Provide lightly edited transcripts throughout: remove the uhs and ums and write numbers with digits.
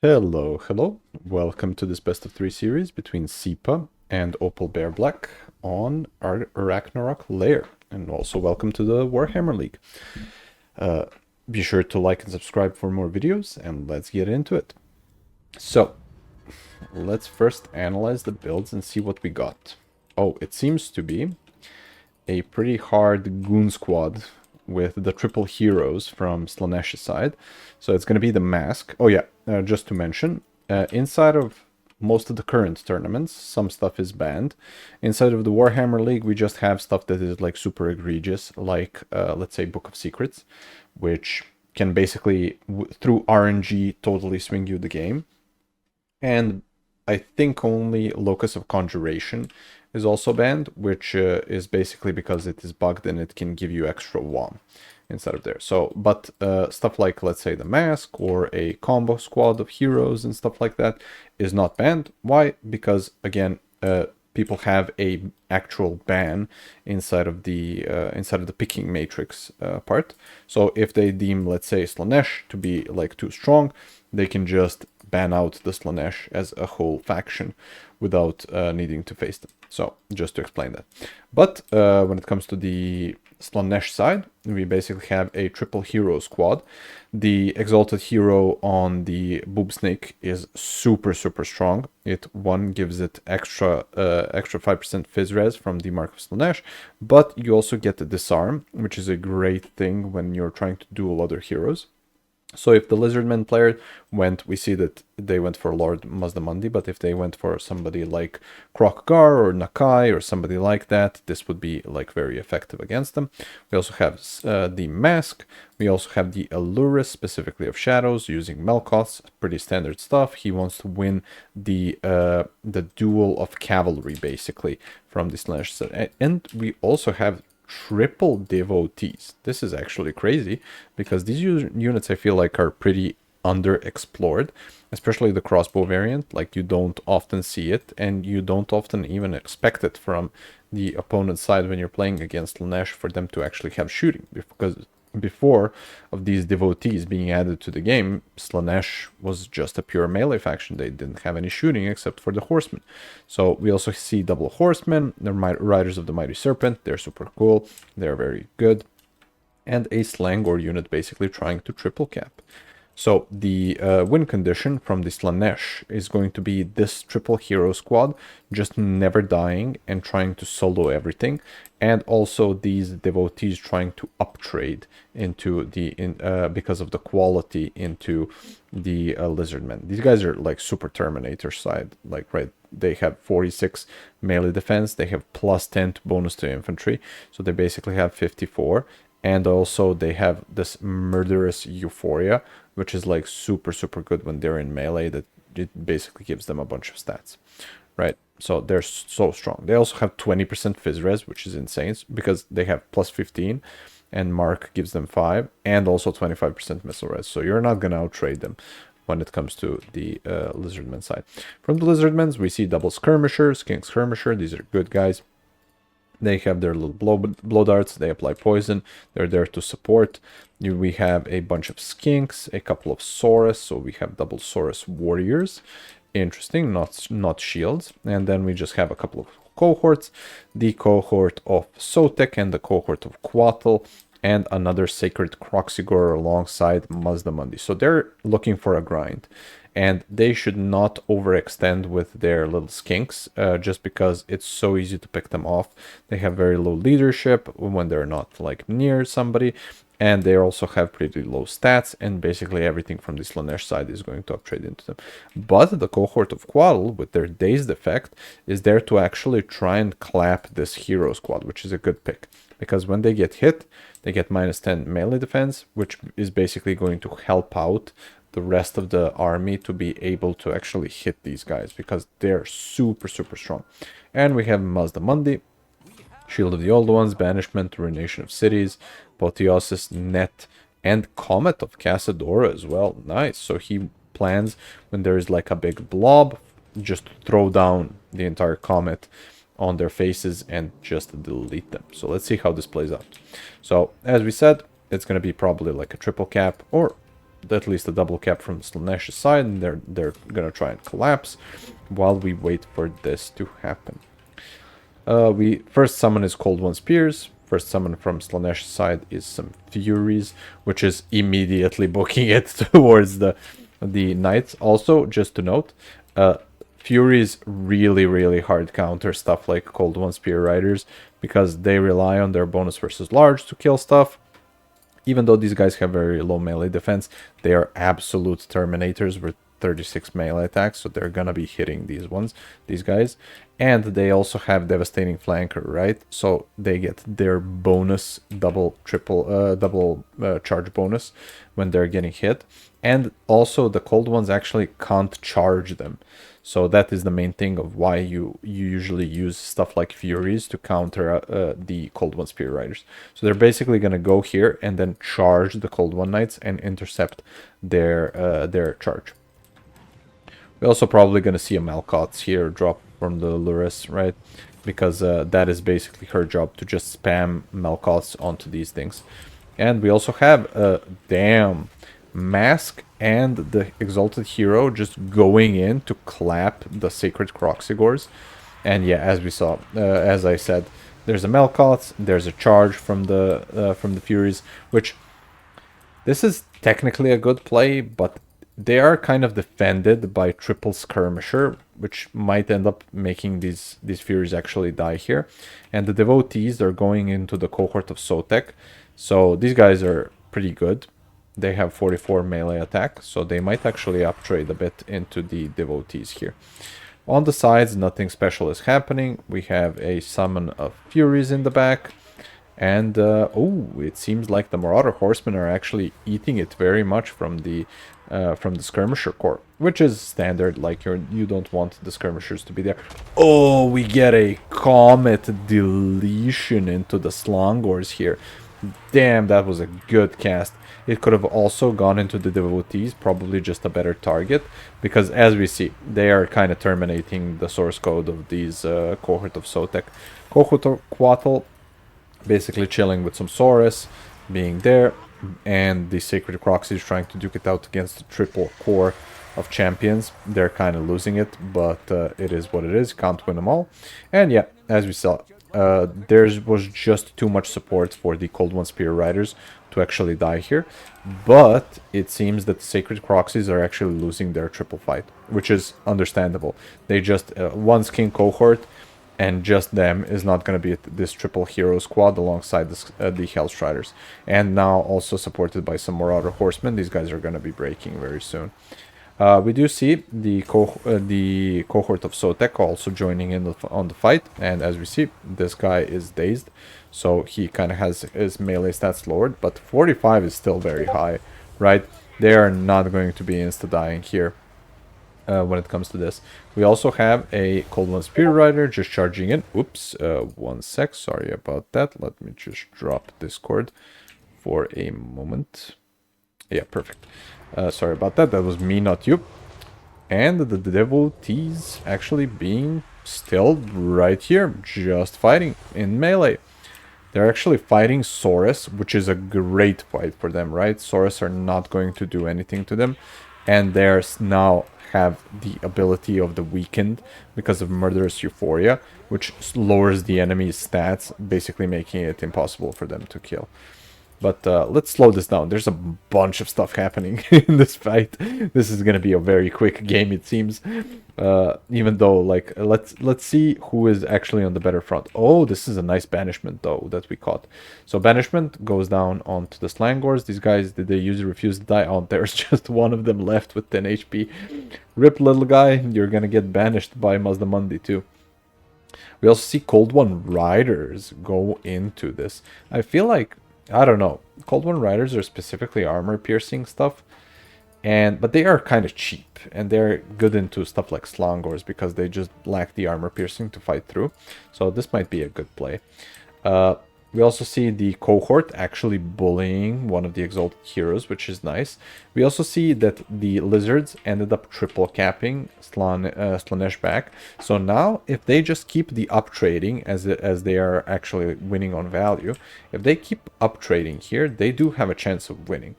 Hello. Welcome to this best of three series between Sipa and Opalbearblack on our Ragnarok lair. And also welcome to the Warhammer League. Uh, be sure to like and subscribe for more videos, and let's get into it. So, let's first analyze the builds and see what we got. Oh, it seems to be a pretty hard goon squad with the triple heroes from Slaanesh's side. So it's going to be the mask. Oh yeah, just to mention, inside of most of the current tournaments, some stuff is banned. Inside of the Warhammer League, we just have stuff that is like super egregious, like let's say Book of Secrets, which can basically, through RNG, totally swing you the game. And I think only Locus of Conjuration is also banned, which is basically because it is bugged and it can give you extra WOM instead of there. So, but stuff like, let's say, the Mask or a combo squad of heroes and stuff like that is not banned. Why? Because, again, people have a actual ban inside of the picking matrix part. So if they deem, let's say, Slaanesh to be like too strong, they can just ban out the Slaanesh as a whole faction without needing to face them. So just to explain that. But when it comes to the Slaanesh side, we basically have a triple hero squad. The exalted hero on the boob snake is super strong. It gives it extra 5% phys res from the Mark of Slaanesh, but you also get the disarm, which is a great thing when you're trying to duel other heroes. So if the Lizzardmen player we see that they went for Lord Mazdamundi, but if they went for somebody like Krokgar or Nakai or somebody like that, this would be like very effective against them. We also have the Mask. We also have the Allurus, specifically of Shadows, using Melkoth's, pretty standard stuff. He wants to win the duel of cavalry, basically, from this Slaanesh. And we also have triple devotees. This is actually crazy because these units I feel like are pretty underexplored, especially the crossbow variant. Like, you don't often see it, and you don't often even expect it from the opponent's side when you're playing against Slaanesh for them to actually have shooting, because before of these devotees being added to the game, Slaanesh was just a pure melee faction. They didn't have any shooting except for the horsemen. So we also see double horsemen. They're Riders of the Mighty Serpent. They're super cool. They're very good. And a Slangor unit basically trying to triple cap. So the win condition from the Slaanesh is going to be this triple hero squad just never dying and trying to solo everything, and also these devotees trying to uptrade into the because of the quality into the Lizzardmen. These guys are like super Terminator side, like, right? They have 46 melee defense. They have plus 10 bonus to infantry, so they basically have 54. And also they have this murderous euphoria, which is like super good when they're in melee, that it basically gives them a bunch of stats, right? So they're so strong. They also have 20% phys res, which is insane because they have plus 15 and Mark gives them 5, and also 25% missile res. So you're not going to outtrade them when it comes to the Lizzardmen side. From the Lizzardmen, we see double skirmishers, King Skirmisher. These are good guys. They have their little blow darts. They apply poison. They're there to support. We have a bunch of skinks, a couple of Saurus. So we have double Saurus warriors. Interesting, not shields. And then we just have a couple of cohorts. The cohort of Sotek and the cohort of Quatl, and another Sacred Croxigor alongside Mazdamundi. So they're looking for a grind. And they should not overextend with their little skinks, just because it's so easy to pick them off. They have very low leadership when they're not like near somebody, and they also have pretty low stats, and basically everything from the Slaanesh side is going to uptrade into them. But the cohort of Quatl, with their dazed effect, is there to actually try and clap this hero squad, which is a good pick, because when they get hit, they get minus 10 melee defense, which is basically going to help out the rest of the army to be able to actually hit these guys, because they're super strong. And we have Mazdamundi, Shield of the Old Ones, Banishment, Ruination of Cities, Apotheosis, Net, and Comet of Casadora as well. Nice. So he plans, when there is like a big blob, just throw down the entire comet on their faces and just delete them. So let's see how this plays out. So as we said, it's going to be probably like a triple cap, or at least a double cap from Slaanesh's side, and they're gonna try and collapse while we wait for this to happen. We first summon is Cold One Spears. First summon from Slaanesh's side is some Furies, which is immediately booking it towards the Knights. Also, just to note, Furies really hard counter stuff like Cold One Spear Riders because they rely on their bonus versus large to kill stuff. Even though these guys have very low melee defense, they are absolute Terminators with 36 melee attacks, so they're gonna be hitting these guys. And they also have Devastating Flanker, right? So they get their bonus double charge bonus when they're getting hit. And also the Cold Ones actually can't charge them. So that is the main thing of why you usually use stuff like Furies to counter the Cold One Spear Riders. So they're basically going to go here and then charge the Cold One Knights and intercept their charge. We're also probably going to see a Malkots here drop from the Luris, right? Because that is basically her job, to just spam Malkots onto these things. And we also have Mask and the Exalted Hero just going in to clap the Sacred Croxigors. And yeah, as we saw, as I said, there's a Malkots, there's a charge from the Furies, which this is technically a good play, but they are kind of defended by triple Skirmisher, which might end up making these Furies actually die here. And the Devotees are going into the cohort of Sotek, so these guys are pretty good. They have 44 melee attack, so they might actually uptrade a bit into the Devotees here. On the sides, nothing special is happening. We have a summon of Furies in the back. And, it seems like the Marauder Horsemen are actually eating it very much from the Skirmisher Corps, which is standard. Like, you don't want the Skirmishers to be there. Oh, we get a Comet deletion into the Slangors here. Damn, that was a good cast. It could have also gone into the Devotees, probably just a better target, because as we see, they are kind of terminating the source code of these cohort of Sotek. Cohort of Quattle, basically chilling with some Saurus, being there, and the Sacred Croxy is trying to duke it out against the triple core of champions. They're kind of losing it, but it is what it is. Can't win them all. And yeah, as we saw, there was just too much support for the Cold One Spear Riders to actually die here, but it seems that the Sacred Croxies are actually losing their triple fight, which is understandable. They just one skin cohort, and just them is not going to be this triple hero squad alongside this, the Hellstriders, and now also supported by some Marauder Horsemen. These guys are going to be breaking very soon. We do see the cohort of Sotek also joining in on the fight, and as we see, this guy is dazed, so he kind of has his melee stats lowered, but 45 is still very high, right? They are not going to be insta-dying here when it comes to this. We also have a Cold One Spear Rider just charging in. Oops, 1 sec, sorry about that. Let me just drop Discord for a moment. Yeah, perfect. Sorry about that. That was me, not you. And the Devotees actually being still right here, just fighting in melee. They're actually fighting Saurus, which is a great fight for them, right? Saurus are not going to do anything to them. And they're now have the ability of the Weakened because of Murderous Euphoria, which lowers the enemy's stats, basically making it impossible for them to kill. But let's slow this down. There's a bunch of stuff happening in this fight. This is going to be a very quick game, it seems. Even though, like, let's see who is actually on the better front. Oh, this is a nice banishment, though, that we caught. So banishment goes down onto the Slangors. These guys, did they usually refuse to die? Oh, there's just one of them left with 10 HP. Rip, little guy. You're going to get banished by Mazdamundi, too. We also see Cold One Riders go into this. I feel like, I don't know, Cold One Riders are specifically armor piercing stuff, but they are kind of cheap, and they're good into stuff like Slangors because they just lack the armor piercing to fight through. So this might be a good play. We also see the cohort actually bullying one of the Exalted Heroes, which is nice. We also see that the Lizards ended up triple capping Slaanesh back. So now, if they just keep the up trading as they are actually winning on value, if they keep up trading here, they do have a chance of winning.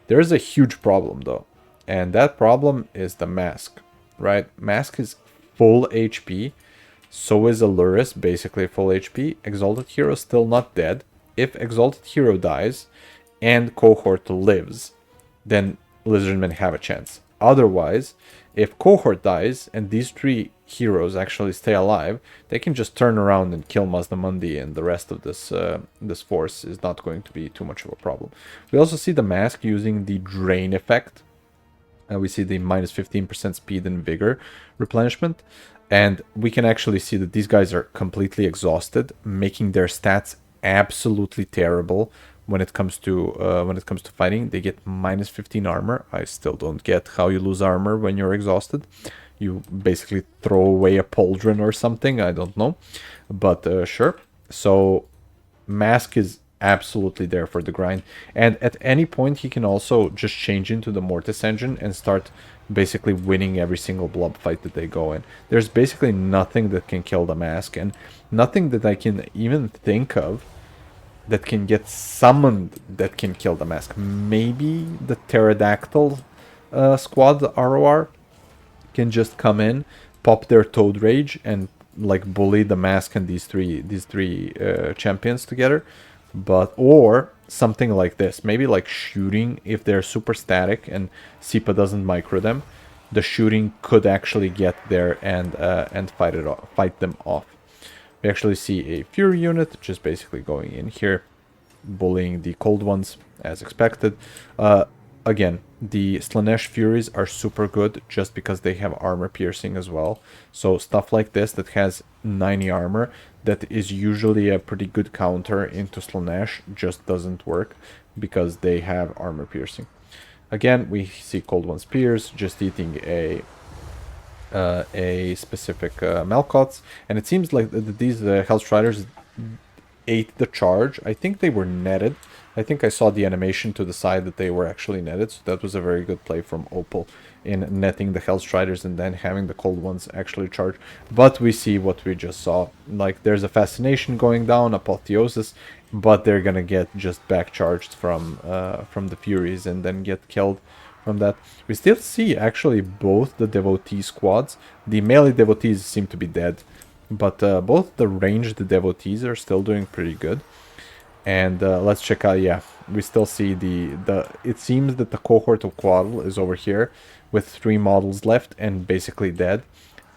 There is a huge problem though, and that problem is the mask, right? Mask is full HP, so is Aluris, basically full HP. Exalted Hero still not dead. If Exalted Hero dies and Cohort lives, then Lizzardmen have a chance. Otherwise, if Cohort dies and these three heroes actually stay alive, they can just turn around and kill Mazdamundi, and the rest of this force is not going to be too much of a problem. We also see the mask using the drain effect. We see the minus 15% speed and vigor replenishment. And we can actually see that these guys are completely exhausted, making their stats absolutely terrible when it comes to fighting. They get minus 15 armor. I still don't get how you lose armor when you're exhausted. You basically throw away a pauldron or something. I don't know, but sure. So mask is absolutely there for the grind, and at any point he can also just change into the Mortis engine and start basically winning every single blob fight that they go in. There's basically nothing that can kill the mask, and nothing that I can even think of that can get summoned that can kill the mask. Maybe the pterodactyl squad ROR can just come in, pop their Toad Rage, and like bully the mask and these three champions together. But or something like this, maybe like shooting. If they're super static and Sipa doesn't micro them, the shooting could actually get there and fight them off. We actually see a Fury unit just basically going in here, bullying the cold ones as expected. Again, the Slaanesh Furies are super good just because they have armor piercing as well. So stuff like this that has 90 armor, that is usually a pretty good counter into Slaanesh, just doesn't work because they have armor piercing. Again, we see Cold One Spears just eating a specific Malkots, and it seems like these Hellstriders ate the charge. I think they were netted. I think I saw the animation to the side that they were actually netted, so that was a very good play from Opal in netting the Hellstriders and then having the cold ones actually charge. But we see what we just saw. Like, there's a Fascination going down, Apotheosis, but they're gonna get just back charged from the Furies and then get killed from that. We still see actually both the Devotee squads. The melee Devotees seem to be dead, but both the ranged Devotees are still doing pretty good. And let's check out, yeah, we still see it seems that the cohort of Quaddle is over here with 3 models left and basically dead.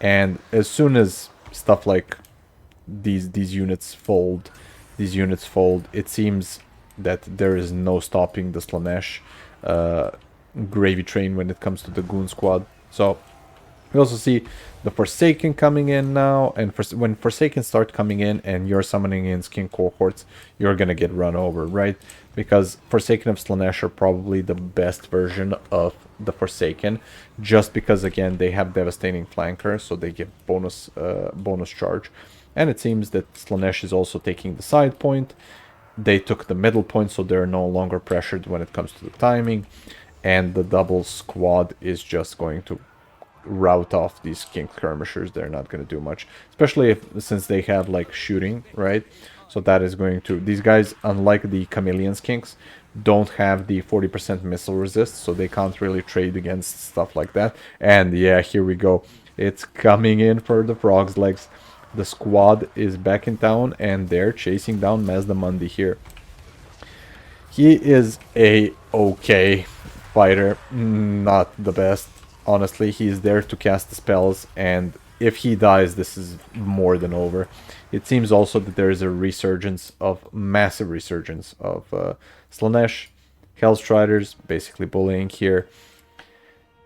And as soon as stuff like these units fold, it seems that there is no stopping the Slaanesh gravy train when it comes to the Goon squad. So we also see the Forsaken coming in now, and when Forsaken start coming in and you're summoning in skin cohorts, you're gonna get run over, right? Because Forsaken of Slaanesh are probably the best version of the Forsaken, just because again they have devastating flanker, so they give bonus charge. And it seems that Slaanesh is also taking the side point. They took the middle point, so they're no longer pressured when it comes to the timing, and the double squad is just going to route off these King Skirmishers. They're not going to do much, especially since they have like shooting, right? So that is going to, these guys, unlike the Chameleon Skinks, don't have the 40% missile resist, so they can't really trade against stuff like that. And yeah, here we go, it's coming in for the Frog's Legs. The squad is back in town and they're chasing down Mazdamundi here. He is a okay fighter, not the best. Honestly, he is there to cast the spells, and if he dies, this is more than over. It seems also that there is a massive resurgence of Slaanesh, Hellstriders, basically bullying here.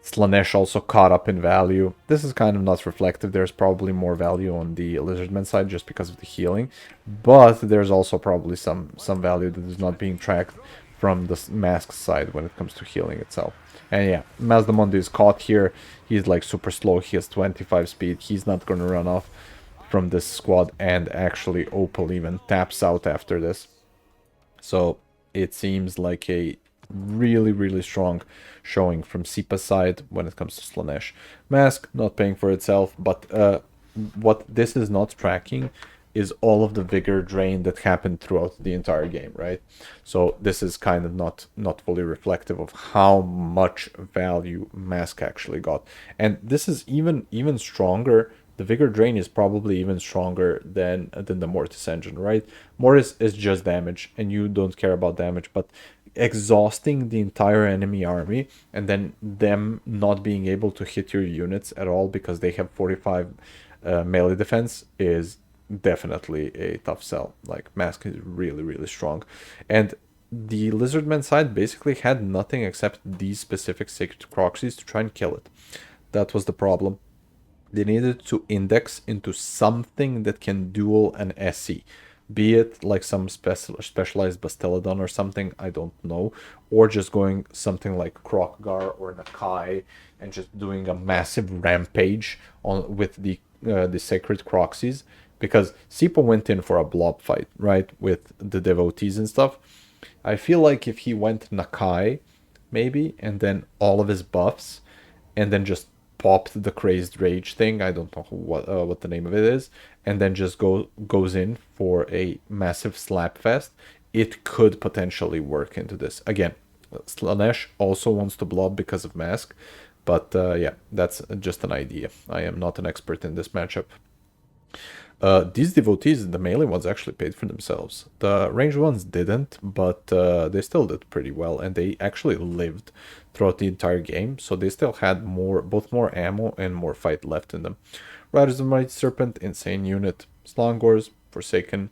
Slaanesh also caught up in value. This is kind of not reflective. There's probably more value on the Lizzardmen side just because of the healing, but there's also probably some value that is not being tracked from the mask side when it comes to healing itself. And yeah, Mazdamundi is caught here. He's like super slow. He has 25 speed. He's not going to run off from this squad. And actually, Opal even taps out after this. So it seems like a really, really strong showing from Sipa's side when it comes to Slaanesh. Mask not paying for itself, but what this is not tracking is all of the vigor drain that happened throughout the entire game, right? So this is kind of not fully reflective of how much value Mask actually got. And this is even stronger. The vigor drain is probably even stronger than the Mortis engine, right? Mortis is just damage, and you don't care about damage, but exhausting the entire enemy army and then them not being able to hit your units at all because they have 45 melee defense is definitely a tough sell. Like, Mask is really strong. And the Lizzardmen side basically had nothing except these specific Sacred Croxies to try and kill it. That was the problem. They needed to index into something that can duel an SC. Be it like some specialized Bastiladon or something, I don't know. Or just going something like Krokgar or Nakai and just doing a massive rampage on with the Sacred Croxies. Because Sipa went in for a blob fight, right? With the devotees and stuff. I feel like if he went Nakai, maybe, and then all of his buffs, and then just popped the crazed rage thing. I don't know what the name of it is, and then just goes in for a massive slap fest. It could potentially work into this again. Slaanesh also wants to blob because of Mask, but yeah, that's just an idea. I am not an expert in this matchup. These devotees, the melee ones, actually paid for themselves. The ranged ones didn't, but they still did pretty well, and they actually lived throughout the entire game, so they still had both more ammo and more fight left in them. Riders of Mighty Serpent, insane unit. Slangors, Forsaken,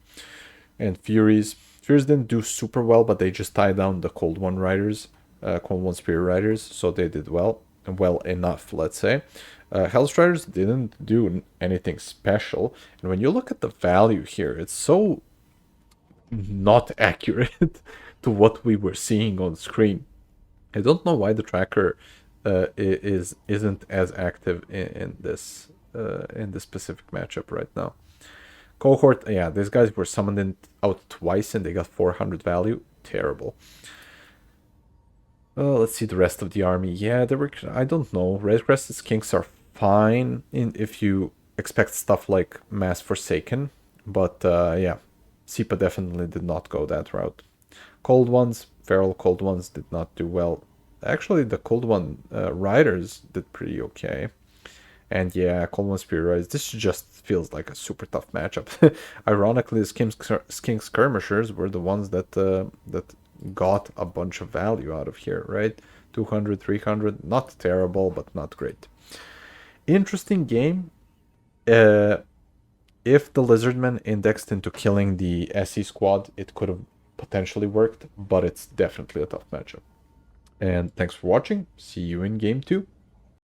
and Furies. Furies didn't do super well, but they just tied down the Cold One Riders, Cold One Spear Riders, so they did well enough, let's say. Hellstriders didn't do anything special, and when you look at the value here, it's so not accurate to what we were seeing on screen. I don't know why the tracker isn't as active in this specific matchup right now. Cohort, yeah, these guys were summoned out twice and they got 400 value. Terrible. Let's see the rest of the army. Yeah, there were, I don't know. Red Crested Skinks are fine if you expect stuff like Mass Forsaken, but yeah, Sipa definitely did not go that route. Cold Ones, Feral Cold Ones did not do well. Actually, the Cold One Riders did pretty okay. And yeah, Cold One Spear Riders, this just feels like a super tough matchup. Ironically, the Skink Skirmishers were the ones that got a bunch of value out of here, right? 200, 300, not terrible, but not great. Interesting game. If the Lizzardmen indexed into killing the SE squad, it could have potentially worked, but it's definitely a tough matchup. And thanks for watching. See you in game 2.